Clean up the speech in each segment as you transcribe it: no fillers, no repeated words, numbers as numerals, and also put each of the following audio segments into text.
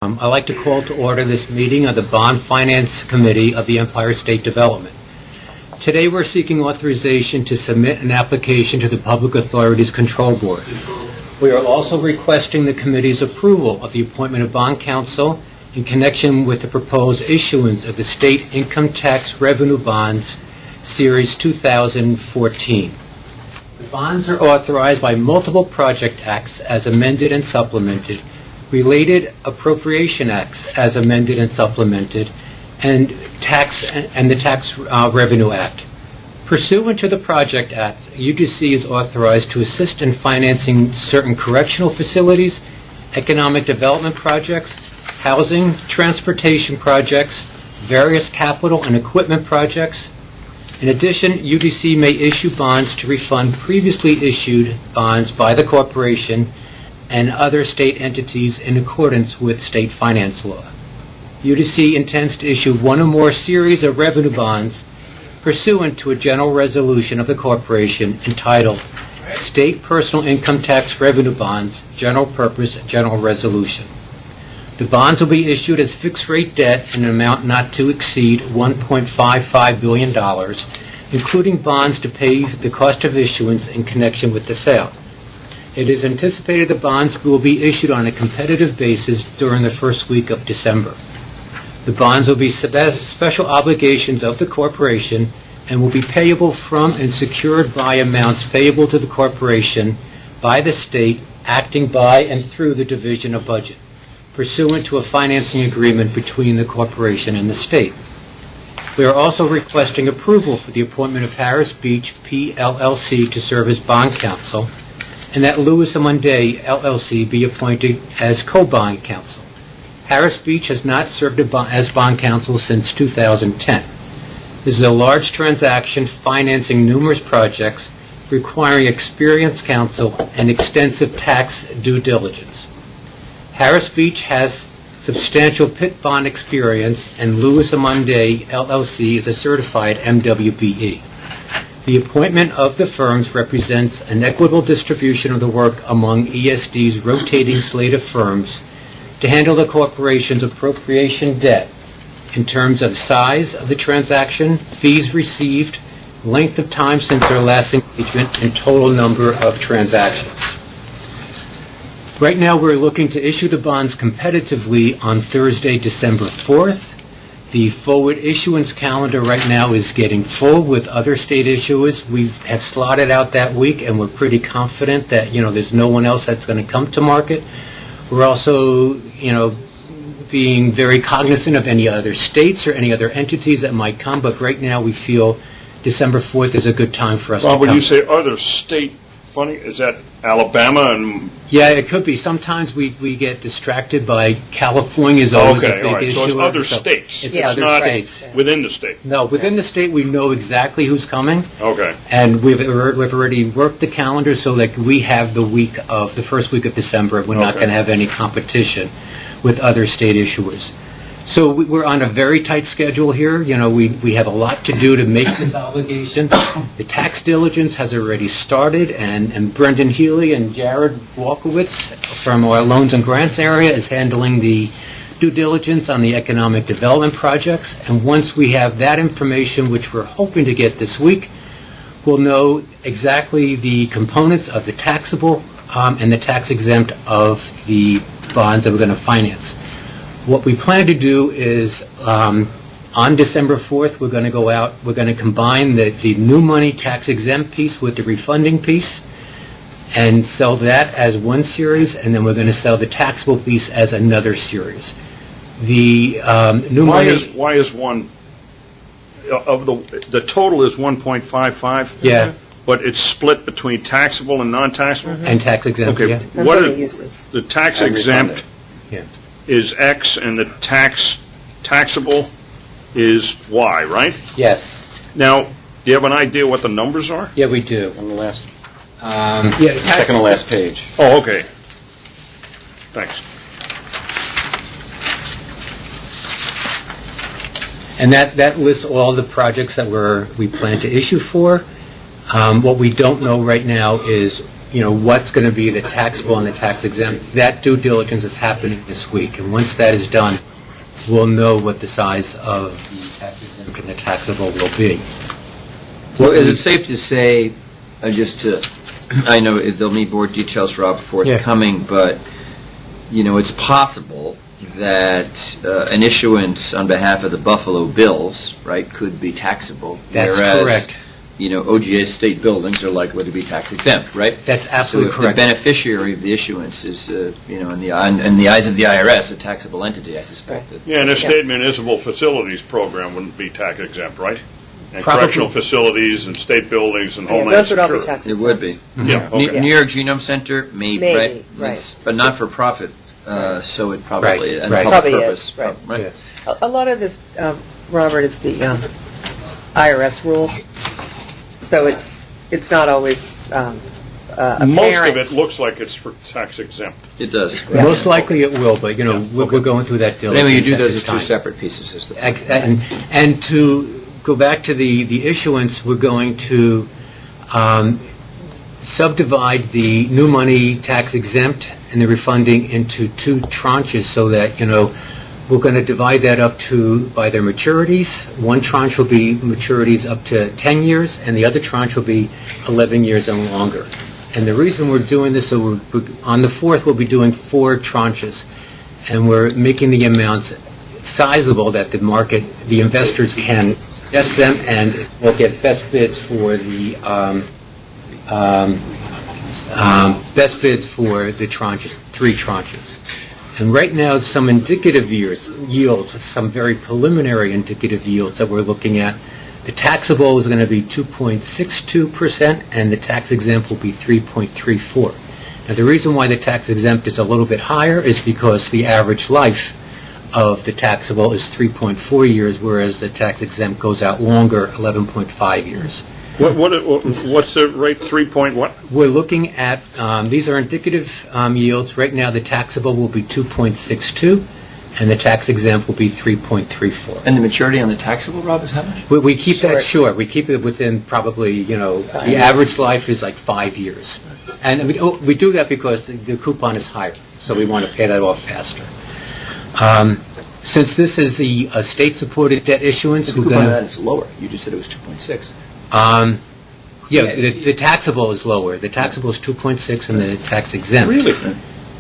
I'd like to call to order this meeting of the Bond Finance Committee of the Empire State Development. Today we're seeking authorization to submit an application to the Public Authorities Control Board. We are also requesting the committee's approval of the appointment of bond counsel in connection with the proposed issuance of the State Income Tax Revenue Bonds Series 2014. The bonds are authorized by multiple project acts as amended and supplemented, related appropriation acts as amended and supplemented, and the Tax Revenue Act. Pursuant to the Project Acts, UGC is authorized to assist in financing certain correctional facilities, economic development projects, housing, transportation projects, various capital and equipment projects. In addition, UGC may issue bonds to refund previously issued bonds by the corporation and other state entities in accordance with state finance law. UGC intends to issue one or more series of revenue bonds pursuant to a general resolution of the corporation entitled State Personal Income Tax Revenue Bonds, General Purpose General Resolution. The bonds will be issued as fixed-rate debt in an amount not to exceed $1.55 billion, including bonds to pay the cost of issuance in connection with the sale. It is anticipated the bonds will be issued on a competitive basis during the first week of December. The bonds will be special obligations of the corporation and will be payable from and secured by amounts payable to the corporation by the state acting by and through the Division of Budget, pursuant to a financing agreement between the corporation and the state. We are also requesting approval for the appointment of Harris Beach PLLC to serve as bond counsel, and that Lewis & Munday LLC be appointed as co-bond counsel. Harris Beach has not served as bond counsel since 2010. This is a large transaction financing numerous projects requiring experienced counsel and extensive tax due diligence. Harris Beach has substantial PIT bond experience, and Lewis & Munday LLC is a certified MWBE. The appointment of the firms represents an equitable distribution of the work among ESD's rotating slate of firms to handle the corporation's appropriation debt in terms of size of the transaction, fees received, length of time since their last engagement, and total number of transactions. Right now we're looking to issue the bonds competitively on Thursday, December 4th. The forward issuance calendar right now is getting full with other state issuers. We have slotted out that week, and we're pretty confident that, there's no one else that's going to come to market. We're also, being very cognizant of any other states or any other entities that might come, but right now we feel December 4th is a good time for us to come. When you say other state funding, is that Alabama and... Yeah, it could be. Sometimes we get distracted by California is always a big issue. So it's other states. It's other states. Within the state. No, within the state we know exactly who's coming. Okay. And we've already worked the calendar so that we have the first week of December. We're not going to have any competition with other state issuers. So we're on a very tight schedule here. We have a lot to do to make this obligation. The tax diligence has already started, and Brendan Healy and Jared Walkowitz from our Loans and Grants area is handling the due diligence on the economic development projects. And once we have that information, which we're hoping to get this week, we'll know exactly the components of the taxable and the tax exempt of the bonds that we're going to finance. What we plan to do is, on December 4th, we're going to go out, we're going to combine the new money tax-exempt piece with the refunding piece and sell that as one series, and then we're going to sell the taxable piece as another series. The new money... Why is one... of the total is 1.55? Yeah. But it's split between taxable and non-taxable? Mm-hmm. And tax-exempt, okay. Yeah. What is the tax-exempt... Yeah. is X and the taxable is Y, right? Yes. Now, do you have an idea what the numbers are? Yeah, we do. On the last, second to last page. Oh, okay. Thanks. And that lists all the projects that we plan to issue for. What we don't know right now is, what's going to be the taxable and the tax exempt. That due diligence is happening this week, and once that is done, we'll know what the size of the tax exempt and the taxable will be. Well, is it safe to say, I know they'll need more details, Rob, forthcoming, but, it's possible that an issuance on behalf of the Buffalo Bills, right, could be taxable. That's whereas, correct. OGA state buildings are likely to be tax exempt, right? That's absolutely so correct. The beneficiary of the issuance is, in the eyes of the IRS, a taxable entity, I suspect. Yeah, and a state municipal facilities program wouldn't be tax exempt, right? And Probably. correctional facilities and state buildings and homeland those would all be security. tax It exempt. would be. Yeah, okay. New York Genome Center, maybe, Maybe, right? right. But not for profit, so it probably Right, and right. public Probably purpose, is, right. right? Yeah. A lot of this, Robert, is the IRS rules, so it's not always apparent. Most of it looks like it's for tax exempt. It does. Yeah. Most likely it will, but, we're going through that But diligence. anyway, you do at those this as two time. separate pieces. Is the And to go back to the issuance, we're going to subdivide the new money tax exempt and the refunding into two tranches so that, we're going to divide that up by their maturities. One tranche will be maturities up to 10 years, and the other tranche will be 11 years and longer. And the reason we're doing this, so on the 4th, we'll be doing 4 tranches, and we're making the amounts sizable that the investors can guess them, and we'll get best bids for the tranches, 3 tranches. And right now, some indicative yields, some very preliminary indicative yields that we're looking at. The taxable is going to be 2.62%, and the tax exempt will be 3.34%. Now, the reason why the tax exempt is a little bit higher is because the average life of the taxable is 3.4 years, whereas the tax exempt goes out longer, 11.5 years. What's the rate? 3 point what? We're looking at, these are indicative yields. Right now, the taxable will be 2.62, and the tax exempt will be 3.34. And the maturity on the taxable, Rob, is how much? We keep that Short. short. We keep it within probably, the average life is like 5 years. And we do that because the coupon is higher, so we want to pay that off faster. Since this is a state-supported debt issuance, The we're coupon going on that to... is lower. You just said it was 2.6. The taxable is lower. The taxable is 2.6 and the tax exempt. Really?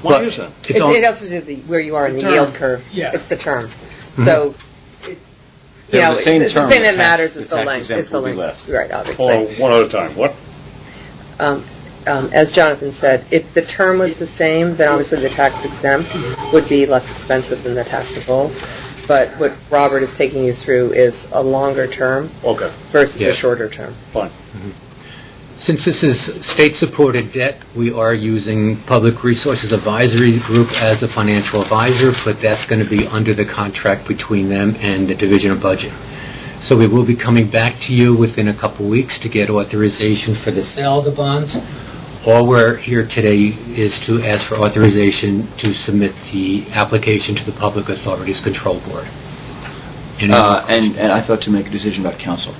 Why But is that? it's all- It has to do with where you are in the term. yield curve. Yeah. It's the term. So, They're the same the term, thing the that tax- matters the is the tax length. exempt Is the will be length. less. Right, Hold obviously. on, one at a time. What? As Jonathan said, if the term was the same, then obviously the tax exempt would be less expensive than the taxable. But what Robert is taking you through is a longer term Okay, versus a Yes. shorter term. fine. Since this is state-supported debt, we are using Public Resources Advisory Group as a financial advisor, but that's going to be under the contract between them and the Division of Budget. So we will be coming back to you within a couple weeks to get authorization for the sale of the bonds. All we're here today is to ask for authorization to submit the application to the Public Authorities Control Board. And I thought to make a decision about council.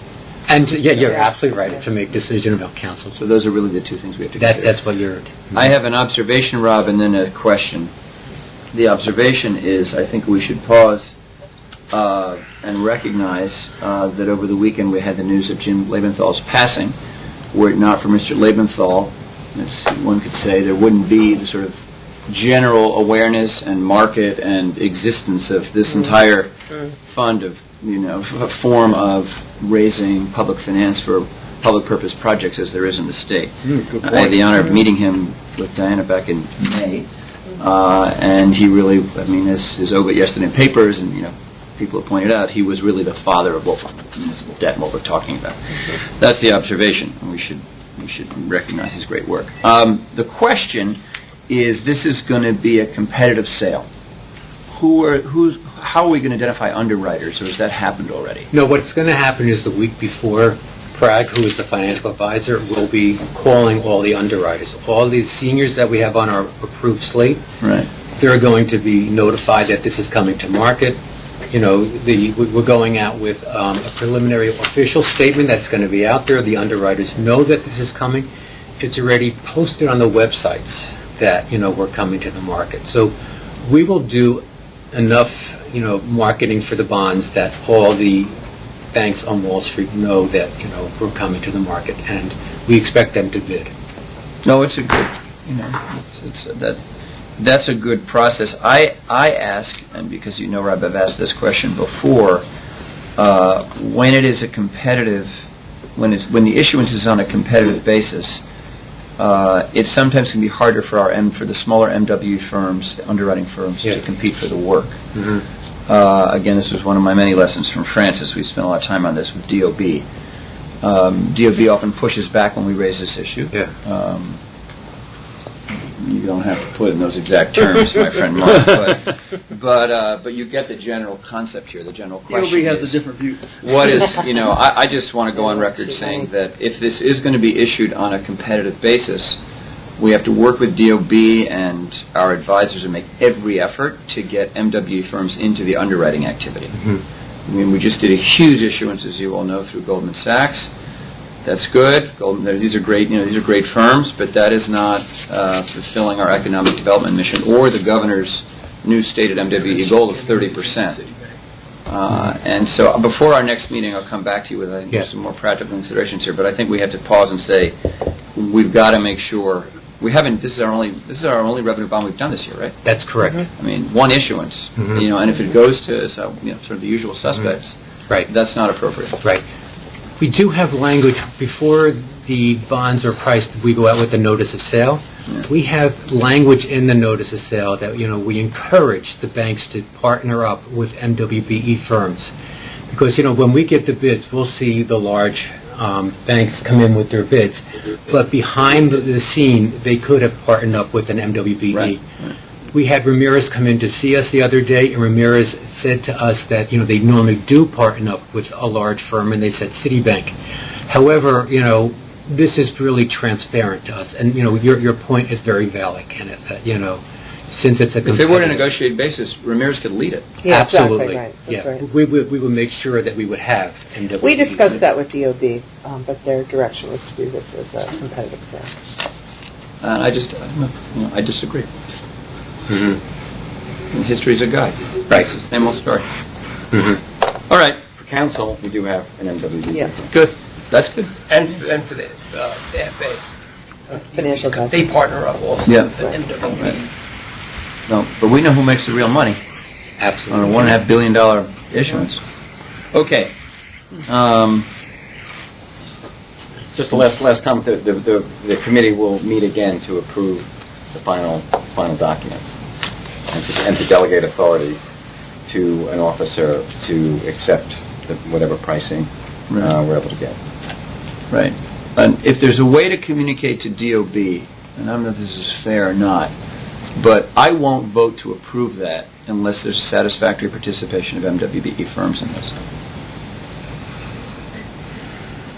And, yeah, you're absolutely right, to make decision about council. So those are really the two things we have to consider. That's what you're... I have an observation, Rob, and then a question. The observation is, I think we should pause and recognize that over the weekend we had the news of Jim Lebenthal's passing. Were it not for Mr. Lebenthal, as one could say, there wouldn't be the sort of general awareness and market and existence of this entire fund of, a form of raising public finance for public purpose projects as there is in the state. Good I had the honor of meeting him with Diana back in May, and he really, as obit yesterday in papers, and people have pointed out, he was really the father of both municipal debt and what we're talking about. That's the observation, and we should recognize his great work. The question is, this is going to be a competitive sale. How are we going to identify underwriters, or has that happened already? No, what's going to happen is the week before, Prague, who is the financial advisor, will be calling all the underwriters. All these seniors that we have on our approved slate, Right. they're going to be notified that this is coming to market. We're going out with a preliminary official statement that's going to be out there. The underwriters know that this is coming, it's already posted on the websites that, we're coming to the market. So we will do enough, marketing for the bonds that all the banks on Wall Street know that, we're coming to the market, and we expect them to bid. No, it's a good, that's a good process. I ask, and because Rob, I've asked this question before, when it is a competitive, when the issuance is on a competitive basis, it sometimes can be harder for for the smaller MW firms, the underwriting firms, to compete for the work. Again, this was one of my many lessons from Francis. We spent a lot of time on this with DOB. DOB often pushes back when we raise this issue. You don't have to put it in those exact terms, my friend Mark, but you get the general concept here. The general question has a different view. What is, I just want to go on record saying that if this is going to be issued on a competitive basis, we have to work with DOB and our advisors and make every effort to get MWE firms into the underwriting activity. I mean, we just did a huge issuance, as you all know, through Goldman Sachs. That's good. These are great. These are great firms, but that is not fulfilling our economic development mission or the governor's new stated MWE goal of 30%. And so, before our next meeting, I'll come back to you with some more practical considerations here. But I think we have to pause and say we've got to make sure we haven't. This is our only revenue bond we've done this year, right? That's correct. I mean, one issuance. And if it goes to sort of the usual suspects, right, that's not appropriate. Right. We do have language before the bonds are priced. We go out with the notice of sale. We have language in the notice of sale that we encourage the banks to partner up with MWBE firms, because when we get the bids, we'll see the large banks come in with their bids, but behind the scene, they could have partnered up with an MWBE. Right. We had Ramirez come in to see us the other day, and Ramirez said to us that they normally do partner up with a large firm, and they said Citibank. However, this is really transparent to us, and your point is very valid, Kenneth. That since it's a if it were a negotiated basis, Ramirez could lead it. Yeah, absolutely. Exactly right. That's right. We would make sure that we would have MWBE. We discussed that with DOB, but their direction was to do this as a competitive sale. And I disagree. History's a guide. Right. Same old story. All right. For council, we do have an MWD. Yeah. Good. That's good. And for the FA. Financial They advisor. partner up also Yeah. with the MWB. No, but we know who makes the real money on a Absolutely. $1.5 billion issuance. Okay. Just the last comment, the committee will meet again to approve the final documents and to delegate authority to an officer to accept whatever pricing we're able to get. Right. And if there's a way to communicate to DOB, and I don't know if this is fair or not, but I won't vote to approve that unless there's satisfactory participation of MWBE firms in this.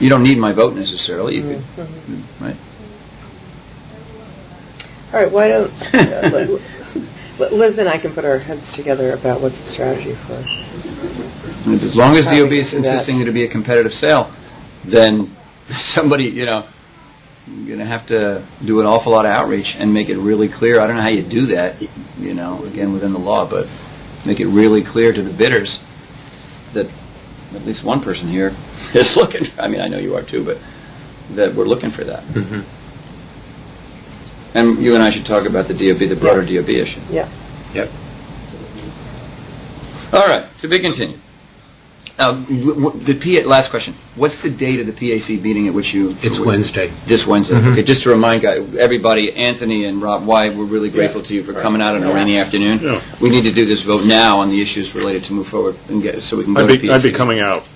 You don't need my vote necessarily. You could, right? All right, why don't Liz and I can put our heads together about what's the strategy for And as long as How we DOB can is do that. insisting that it be a competitive sale, then somebody, you're going to have to do an awful lot of outreach and make it really clear. I don't know how you do that, again, within the law, but make it really clear to the bidders that at least one person here is looking. I mean, I know you are too, but that we're looking for that. And you and I should talk about the DOB, the broader DOB issue. Yeah. Yep. All right, to be continued. Last question. What's the date of the PAC meeting at which you... It's Wednesday. This Wednesday. Okay, just to remind everybody, Anthony and Rob, why we're really grateful to you for coming out on a rainy afternoon. Yeah. We need to do this vote now on the issues related to move forward and so we can go to PAC. I'd be coming out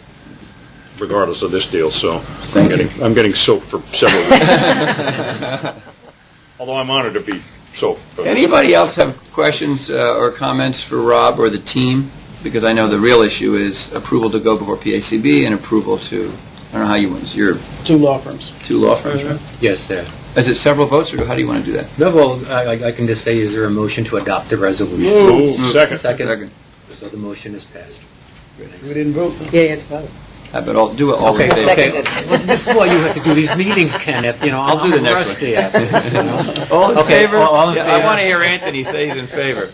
regardless of this deal, so Thank you. I'm getting soaked for several weeks. Although I'm honored to be soaked. for this. Anybody else have questions or comments for Rob or the team? Because I know the real issue is approval to go before PACB and approval to, I don't know how you want, your 2 law firms. 2 law firms, right? Yes, sir. Is it several votes, or how do you want to do that? No, well, I can just say, is there a motion to adopt the resolution? Move. Second. Second. So the motion is passed. We didn't vote. Yeah, you have to vote. But I'll do it all Okay, in favor. okay. Well, this is why you have to do these meetings, Kenneth, you know. I'll do the I'm next rusty at this, you know. All in Okay, favor? all in Yeah, I favor. want to hear Anthony say he's in favor.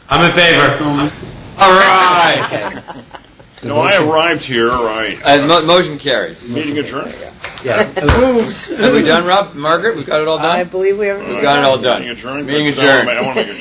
I'm in favor. All right. No, I arrived here, right. Motion carries. Meeting adjourned. Yeah. Are we done, Rob? Margaret, we've got it all I done? believe we have. We've got it all done. Meeting adjourned. Meeting but, adjourned. I want to make a